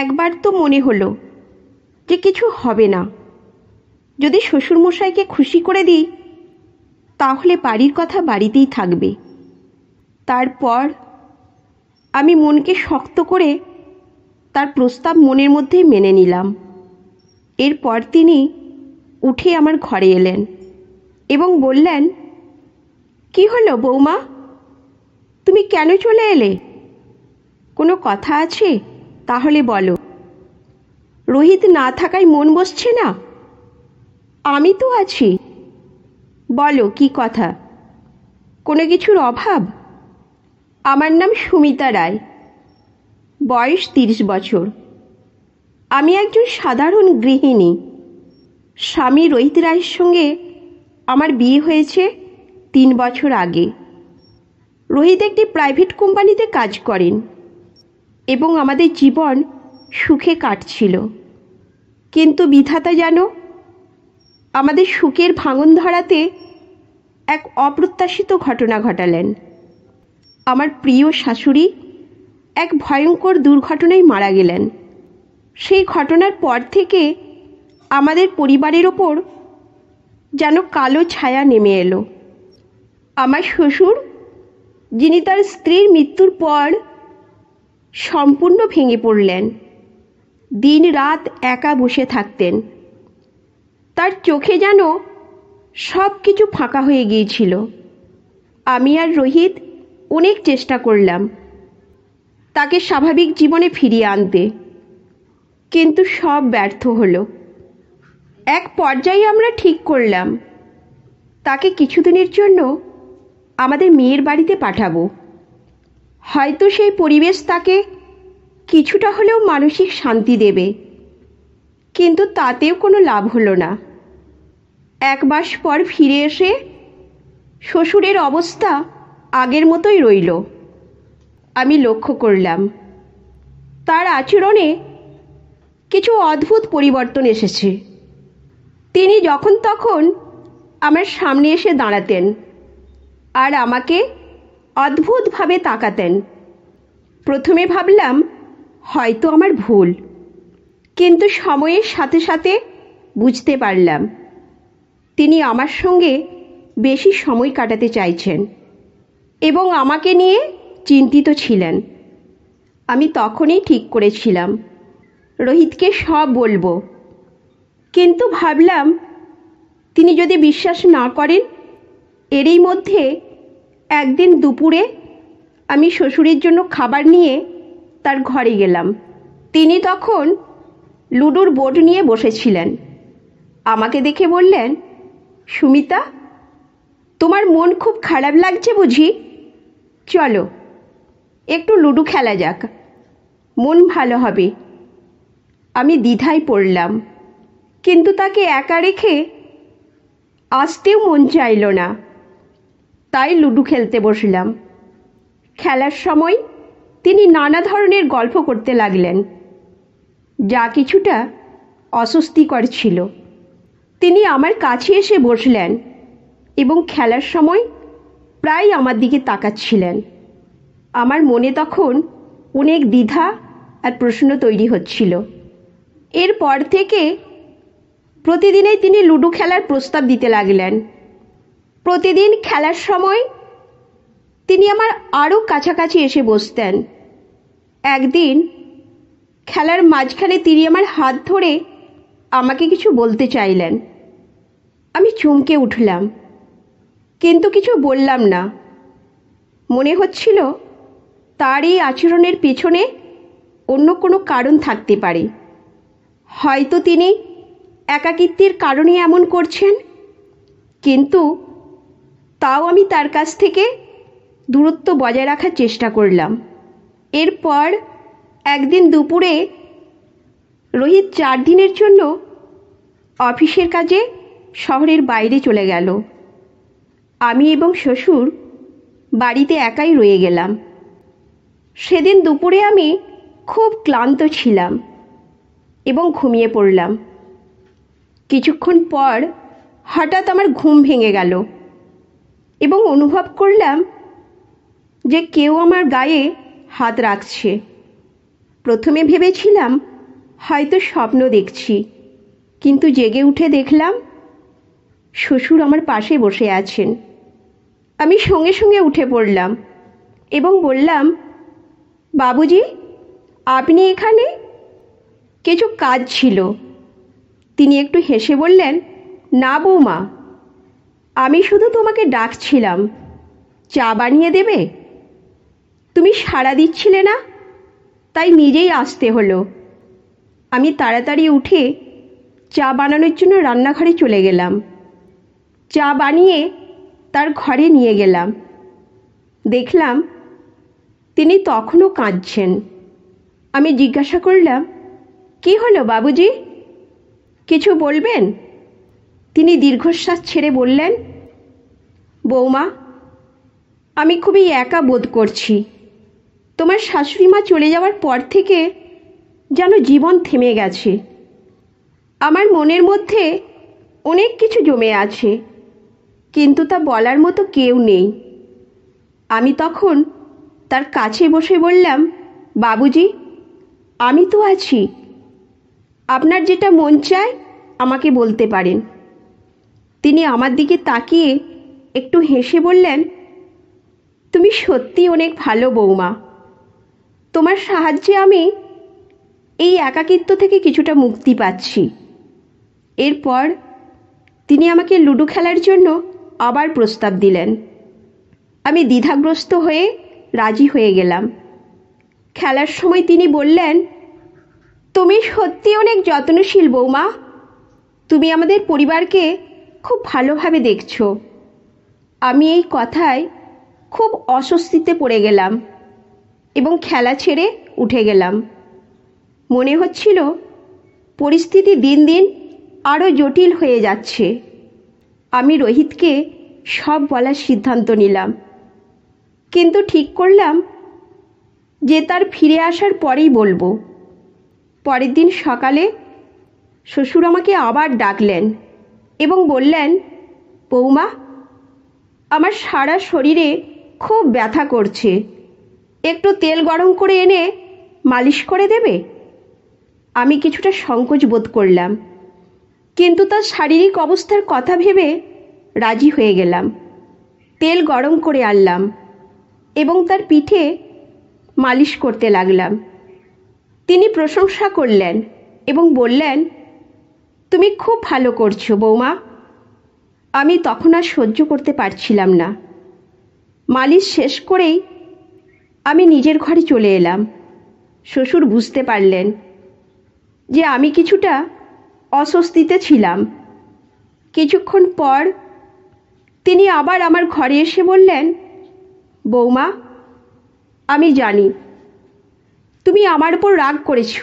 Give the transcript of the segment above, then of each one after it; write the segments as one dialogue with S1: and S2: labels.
S1: একবার তো মনে হলো যে কিছু হবে না, যদি শ্বশুরমশাইকে খুশি করে দিই তাহলে বাড়ির কথা বাড়িতেই থাকবে। তারপর আমি মনকে শক্ত করে তার প্রস্তাব মনের মধ্যেই মেনে নিলাম। এরপর তিনি উঠে আমার ঘরে এলেন এবং বললেন, কি হলো বৌমা, তুমি কেন চলে এলে? কোনো কথা আছে? তাহলে বলো। রোহিত না থাকায় মন বসছে না? আমি তো আছি, বলো কি কথা। কোনো কিছুর অভাব? আমার নাম সুমিতা রায়, বয়স 30 বছর। আমি একজন সাধারণ গৃহিণী। স্বামী রোহিত রায়ের সঙ্গে আমার বিয়ে হয়েছে 3 বছর আগে। রোহিত একটি প্রাইভেট কোম্পানিতে কাজ করেন এবং আমাদের জীবন সুখে কাটছিল। কিন্তু বিধাতা যেন আমাদের সুখের ভাঙন ধরাতে এক অপ্রত্যাশিত ঘটনা ঘটালেন। আমার প্রিয় শাশুড়ি এক ভয়ঙ্কর দুর্ঘটনায় মারা গেলেন। সেই ঘটনার পর থেকে আমাদের পরিবারের ওপর যেন কালো ছায়া নেমে এলো। আমার শ্বশুর, যিনি তার স্ত্রীর মৃত্যুর পর সম্পূর্ণ ভেঙে পড়লেন, দিন রাত একা বসে থাকতেন। তার চোখে যেন সব কিছু ফাঁকা হয়ে গিয়েছিল। আমি আর রোহিত অনেক চেষ্টা করলাম তাকে স্বাভাবিক জীবনে ফিরিয়ে আনতে, কিন্তু সব ব্যর্থ হলো। এক পর্যায়ে আমরা ঠিক করলাম তাকে কিছুদিনের জন্য আমাদের মেয়ের বাড়িতে পাঠাবো। হয়তো সেই পরিবেশ তাকে কিছুটা হলেও মানসিক শান্তি দেবে, কিন্তু তাতেও কোনো লাভ হলো না। 1 মাস পর ফিরে এসে শ্বশুরের অবস্থা আগের মতোই রইল। আমি লক্ষ্য করলাম তার আচরণে কিছু অদ্ভুত পরিবর্তন এসেছে। তিনি যখন তখন আমার সামনে এসে দাঁড়াতেন আর আমাকে অদ্ভুতভাবে তাকাতেন। প্রথমে ভাবলাম হয়তো আমার ভুল, কিন্তু সময়ের সাথে সাথে বুঝতে পারলাম তিনি আমার সঙ্গে বেশি সময় কাটাতে চাইছেন এবং আমাকে নিয়ে চিন্তিত ছিলেন। আমি তখনই ঠিক করেছিলাম রোহিতকে সব বলবো, কিন্তু ভাবলাম তিনি যদি বিশ্বাস না করেন। এরই মধ্যে একদিন দুপুরে আমি শ্বশুরের জন্য খাবার নিয়ে তার ঘরে গেলাম। তিনি তখন লুডোর বোর্ড নিয়ে বসেছিলেন। আমাকে দেখে বললেন, সুমিতা, তোমার মন খুব খারাপ লাগছে বুঝি? চলো একটু লুডো খেলা যাক, মন ভালো হবে। আমি দ্বিধায় পড়লাম, কিন্তু তাকে একা রেখে আসতেও মন চাইল না। তাই লুডো খেলতে বসলাম। খেলার সময় তিনি নানা ধরনের গল্প করতে লাগলেন, যা কিছুটা অস্বস্তিকর ছিল। তিনি আমার কাছে এসে বসলেন এবং খেলার সময় প্রায় আমার দিকে তাকাচ্ছিলেন। আমার মনে তখন অনেক দ্বিধা আর প্রশ্ন তৈরি হচ্ছিল। এরপর থেকে প্রতিদিনই তিনি লুডো খেলার প্রস্তাব দিতে লাগলেন। প্রতিদিন খেলার সময় তিনি আমার আরও কাছাকাছি এসে বসতেন। একদিন খেলার মাঝখানে তিনি আমার হাত ধরে আমাকে কিছু বলতে চাইলেন। আমি চমকে উঠলাম, কিন্তু কিছু বললাম না। মনে হচ্ছিল তার এই আচরণের পেছনে অন্য কোনো কারণ থাকতে পারে। হয়তো তিনি একাকিত্বের কারণে এমন করছেন, কিন্তু তাও আমি তার কাছ থেকে দূরত্ব বজায় রাখার চেষ্টা করলাম। এরপর একদিন দুপুরে রোহিত 4 দিনের জন্য অফিসের কাজে শহরের বাইরে চলে গেল। আমি এবং শ্বশুর বাড়িতে একাই রয়ে গেলাম। সেদিন দুপুরে আমি খুব ক্লান্ত ছিলাম এবং ঘুমিয়ে পড়লাম। কিছুক্ষণ পর হঠাৎ আমার ঘুম ভেঙে গেল এবং অনুভব করলাম যে কেউ আমার গায়ে হাত রাখছে। প্রথমে ভেবেছিলাম হয়তো স্বপ্ন দেখছি, কিন্তু জেগে উঠে দেখলাম শ্বশুর আমার পাশে বসে আছেন। আমি সঙ্গে সঙ্গে উঠে পড়লাম এবং বললাম, বাবুজি, আপনি এখানে? কিছু কাজ ছিল। তিনি একটু হেসে বললেন, না বৌমা, আমি শুধু তোমাকে ডাকছিলাম, চা বানিয়ে দেবে? তুমি সাড়া দিচ্ছিলে না, তাই নিজেই আসতে হলো। আমি তাড়াতাড়ি উঠে চা বানানোর জন্য রান্নাঘরে চলে গেলাম। চা বানিয়ে তার ঘরে নিয়ে গেলাম। দেখলাম তিনি তখনও কাঁদছেন। আমি জিজ্ঞাসা করলাম, কি হলো বাবুজি, কিছু বলবেন? তিনি দীর্ঘশ্বাস ছেড়ে বললেন, বৌমা, আমি খুবই একা বোধ করছি। তোমার শাশুড়ি মা চলে যাওয়ার পর থেকে যেন জীবন থেমে গেছে। আমার মনের মধ্যে অনেক কিছু জমে আছে, কিন্তু তা বলার মতো কেউ নেই। আমি তখন তার কাছে বসে বললাম, বাবুজি, আমি তো আছি। আপনার যেটা মন চায় আমাকে বলতে পারেন। তিনি আমার দিকে তাকিয়ে একটু হেসে বললেন, তুমি সত্যি অনেক ভালো বৌমা। তোমার সাহায্যে আমি এই একাকিত্ব থেকে কিছুটা মুক্তি পাচ্ছি। এরপর তিনি আমাকে লুডো খেলার জন্য আবার প্রস্তাব দিলেন। আমি দ্বিধাগ্রস্ত হয়ে রাজি হয়ে গেলাম। খেলার সময় তিনি বললেন, তুমি সত্যি অনেক যত্নশীল বৌমা। তুমি আমাদের পরিবারকে খুব ভালোভাবে দেখছো। আমি এই কথায় খুব অস্বস্তিতে পড়ে গেলাম এবং খেলা ছেড়ে উঠে গেলাম। মনে হচ্ছিল পরিস্থিতি দিন দিন আরও জটিল হয়ে যাচ্ছে। আমি রোহিতকে সব বলার সিদ্ধান্ত নিলাম, কিন্তু ঠিক করলাম যে তার ফিরে আসার পরেই বলবো। পরের দিন সকালে শ্বশুর আমাকে আবার ডাকলেন এবং বললেন, বৌমা, আমার সারা শরীরে খুব ব্যথা করছে, একটু তেল গরম করে এনে মালিশ করে দেবে? আমি কিছুটা সংকোচ বোধ করলাম, কিন্তু তার শারীরিক অবস্থার কথা ভেবে রাজি হয়ে গেলাম। তেল গরম করে আনলাম এবং তার পিঠে মালিশ করতে লাগলাম। তিনি প্রশংসা করলেন এবং বললেন, তুমি খুব ভালো করছো বৌমা। আমি তখন আর সহ্য করতে পারছিলাম না। মালিশ শেষ করেই আমি নিজের ঘরে চলে এলাম। শ্বশুর বুঝতে পারলেন যে আমি কিছুটা অস্বস্তিতে ছিলাম। কিছুক্ষণ পর তিনি আবার আমার ঘরে এসে বললেন, বৌমা, আমি জানি তুমি আমার উপর রাগ করেছ,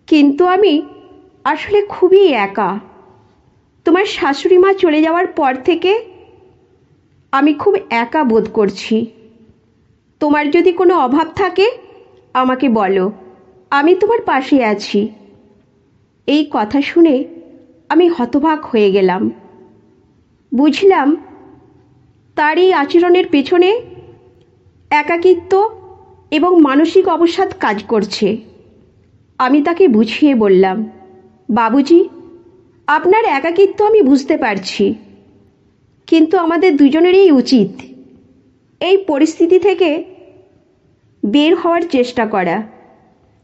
S1: কিন্তু আমি আসলে খুবই একা। তোমার শাশুড়ি মা চলে যাওয়ার পর থেকে আমি খুব একা বোধ করছি। তোমার যদি কোনো অভাব থাকে আমাকে বলো, আমি তোমার পাশে আছি। এই কথা শুনে আমি হতবাক হয়ে গেলাম। বুঝলাম তার এই আচরণের পেছনে একাকিত্ব এবং মানসিক অবসাদ কাজ করছে। আমি তাকে বুঝিয়ে বললাম, বাবুজি, আপনার একাকিত্ব আমি বুঝতে পারছি, কিন্তু আমাদের দুজনেরই উচিত এই পরিস্থিতি থেকে বের হওয়ার চেষ্টা করা।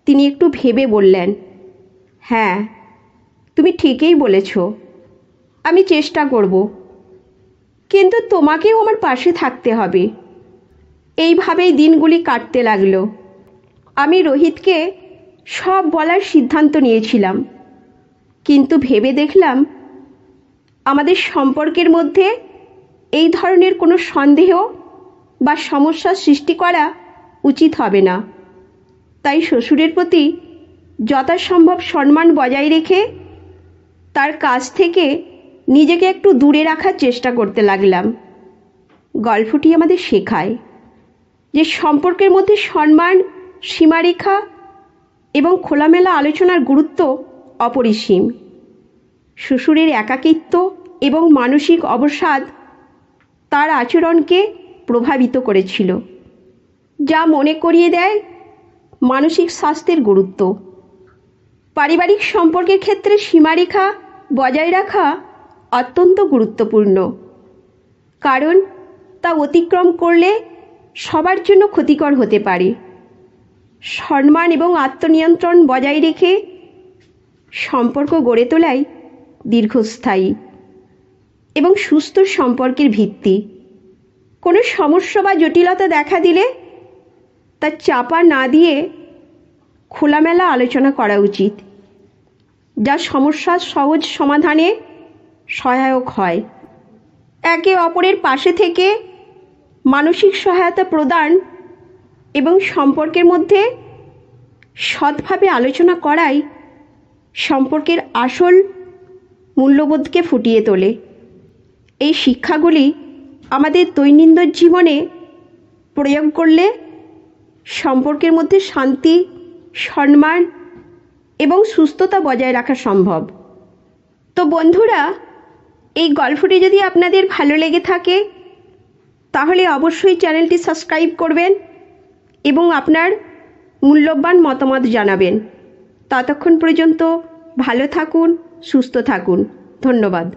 S1: তিনি একটু ভেবে বললেন, হ্যাঁ, তুমি ঠিকই বলেছ, আমি চেষ্টা করব, কিন্তু তোমাকেও আমার পাশে থাকতে হবে। এইভাবেই দিনগুলি কাটতে লাগলো। আমি রোহিতকে সব বলার সিদ্ধান্ত নিয়েছিলাম, কিন্তু ভেবে দেখলাম আমাদের সম্পর্কের মধ্যে এই ধরনের কোনো সন্দেহ বা সমস্যার সৃষ্টি করা উচিত হবে না। তাই শ্বশুরের প্রতি যথাসম্ভব সম্মান বজায় রেখে তার কাছ থেকে নিজেকে একটু দূরে রাখার চেষ্টা করতে লাগলাম। গল্পটি আমাদের শেখায় যে সম্পর্কের মধ্যে সম্মান, সীমারেখা এবং খোলামেলা আলোচনার গুরুত্ব অপরিসীম। শ্বশুরের একাকিত্ব এবং মানসিক অবসাদ তার আচরণকে প্রভাবিত করেছিল, যা মনে করিয়ে দেয় মানসিক স্বাস্থ্যের গুরুত্ব। পারিবারিক সম্পর্কের ক্ষেত্রে সীমারেখা বজায় রাখা অত্যন্ত গুরুত্বপূর্ণ, কারণ তা অতিক্রম করলে সবার জন্য ক্ষতিকর হতে পারে। সম্মান এবং আত্মনিয়ন্ত্রণ বজায় রেখে সম্পর্ক গড়ে তোলাই দীর্ঘস্থায়ী এবং সুস্থ সম্পর্কের ভিত্তি। কোনো সমস্যা বা জটিলতা দেখা দিলে তা চাপা না দিয়ে খোলামেলা আলোচনা করা উচিত, যা সমস্যার সহজ সমাধানে সহায়ক হয়। একে অপরের পাশে থেকে মানসিক সহায়তা প্রদান এবং সম্পর্কের মধ্যে সৎভাবে আলোচনা করাই সম্পর্কের আসল মূল্যবোধকে ফুটিয়ে তোলে। এই শিক্ষাগুলি আমাদের দৈনন্দিন জীবনে প্রয়োগ করলে সম্পর্কের মধ্যে শান্তি, সম্মান এবং সুস্থতা বজায় রাখা সম্ভব। তো বন্ধুরা, এই গল্পটি যদি আপনাদের ভালো লেগে থাকে তাহলে অবশ্যই চ্যানেলটি সাবস্ক্রাইব করবেন এবং আপনার মূল্যবান মতামত জানাবেন। ততক্ষণ পর্যন্ত ভালো থাকুন, সুস্থ থাকুন। ধন্যবাদ।